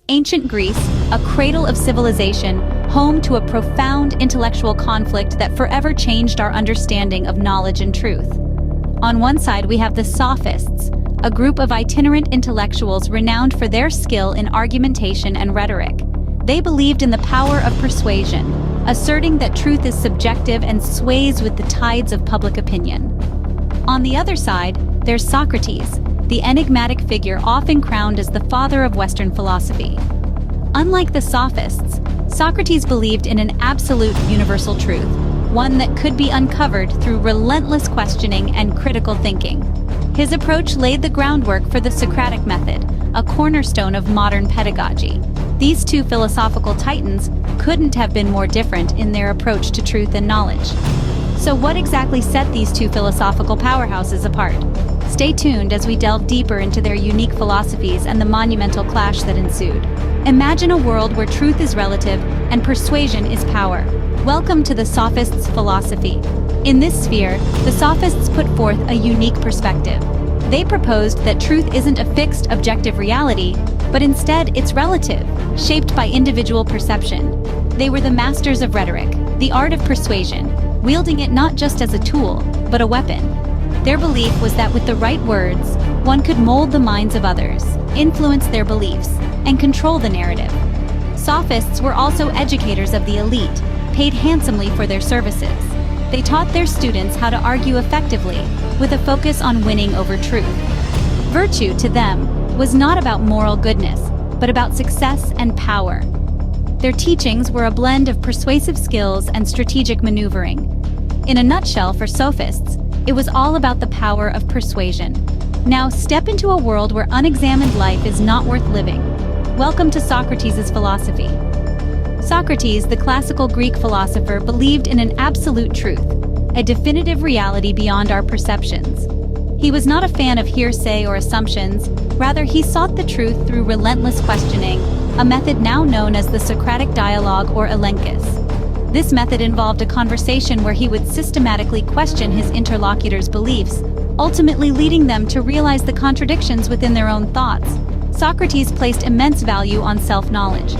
Ancient Greece, a cradle of civilization, home to a profound intellectual conflict that forever changed our understanding of knowledge and truth. On one side, we have the Sophists, a group of itinerant intellectuals renowned for their skill in argumentation and rhetoric. They believed in the power of persuasion, asserting that truth is subjective and sways with the tides of public opinion. On the other side, there's Socrates, the enigmatic figure often crowned as the father of Western philosophy. Unlike the Sophists, Socrates believed in an absolute universal truth, one that could be uncovered through relentless questioning and critical thinking. His approach laid the groundwork for the Socratic method, a cornerstone of modern pedagogy. These two philosophical titans couldn't have been more different in their approach to truth and knowledge. So what exactly set these two philosophical powerhouses apart? Stay tuned as we delve deeper into their unique philosophies and the monumental clash that ensued. Imagine a world where truth is relative and persuasion is power. Welcome to the Sophists' philosophy. In this sphere, the Sophists put forth a unique perspective. They proposed that truth isn't a fixed, objective reality, but instead it's relative, shaped by individual perception. They were the masters of rhetoric, the art of persuasion, wielding it not just as a tool, but a weapon. Their belief was that with the right words, one could mold the minds of others, influence their beliefs, and control the narrative. Sophists were also educators of the elite, paid handsomely for their services. They taught their students how to argue effectively, with a focus on winning over truth. Virtue, to them, was not about moral goodness, but about success and power. Their teachings were a blend of persuasive skills and strategic maneuvering. In a nutshell, for Sophists, it was all about the power of persuasion. Now step into a world where unexamined life is not worth living. Welcome to Socrates' philosophy. Socrates, the classical Greek philosopher, believed in an absolute truth, a definitive reality beyond our perceptions. He was not a fan of hearsay or assumptions, rather he sought the truth through relentless questioning, a method now known as the Socratic dialogue or elenchus. This method involved a conversation where he would systematically question his interlocutor's beliefs, ultimately leading them to realize the contradictions within their own thoughts. Socrates placed immense value on self-knowledge.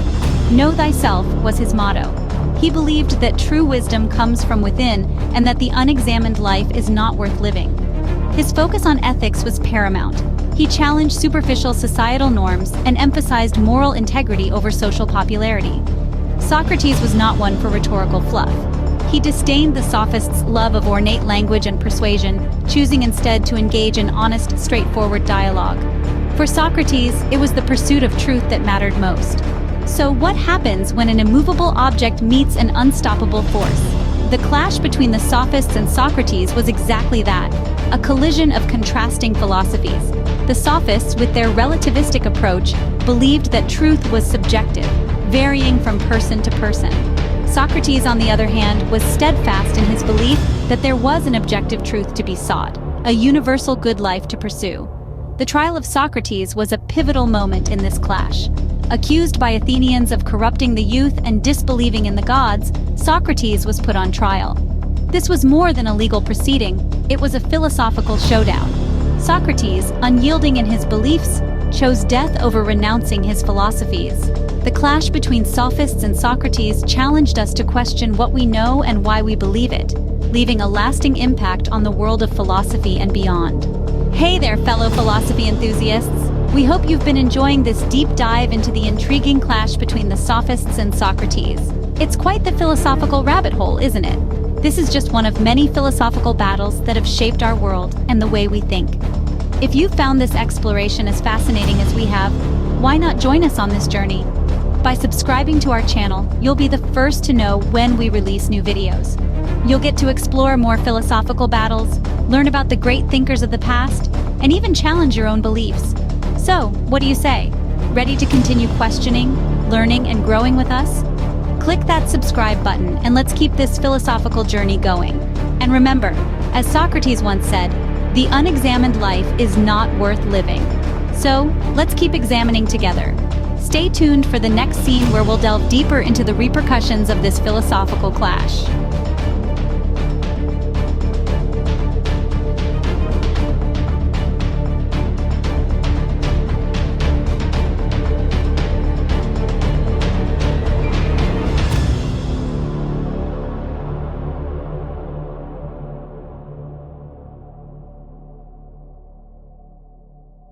Know thyself was his motto. He believed that true wisdom comes from within and that the unexamined life is not worth living. His focus on ethics was paramount. He challenged superficial societal norms and emphasized moral integrity over social popularity. Socrates was not one for rhetorical fluff. He disdained the Sophists' love of ornate language and persuasion, choosing instead to engage in honest, straightforward dialogue. For Socrates, it was the pursuit of truth that mattered most. So what happens when an immovable object meets an unstoppable force? The clash between the Sophists and Socrates was exactly that, a collision of contrasting philosophies. The Sophists, with their relativistic approach, believed that truth was subjective, varying from person to person. Socrates, on the other hand, was steadfast in his belief that there was an objective truth to be sought, a universal good life to pursue. The trial of Socrates was a pivotal moment in this clash. Accused by Athenians of corrupting the youth and disbelieving in the gods, Socrates was put on trial. This was more than a legal proceeding, it was a philosophical showdown. Socrates, unyielding in his beliefs, chose death over renouncing his philosophies. The clash between Sophists and Socrates challenged us to question what we know and why we believe it, leaving a lasting impact on the world of philosophy and beyond. Hey there, fellow philosophy enthusiasts! We hope you've been enjoying this deep dive into the intriguing clash between the Sophists and Socrates. It's quite the philosophical rabbit hole, isn't it? This is just one of many philosophical battles that have shaped our world and the way we think. If you found this exploration as fascinating as we have, why not join us on this journey? By subscribing to our channel, you'll be the first to know when we release new videos. You'll get to explore more philosophical battles, learn about the great thinkers of the past, and even challenge your own beliefs. So, what do you say? Ready to continue questioning, learning, and growing with us? Click that subscribe button and let's keep this philosophical journey going. And remember, as Socrates once said, the unexamined life is not worth living. So, let's keep examining together. Stay tuned for the next scene where we'll delve deeper into the repercussions of this philosophical clash.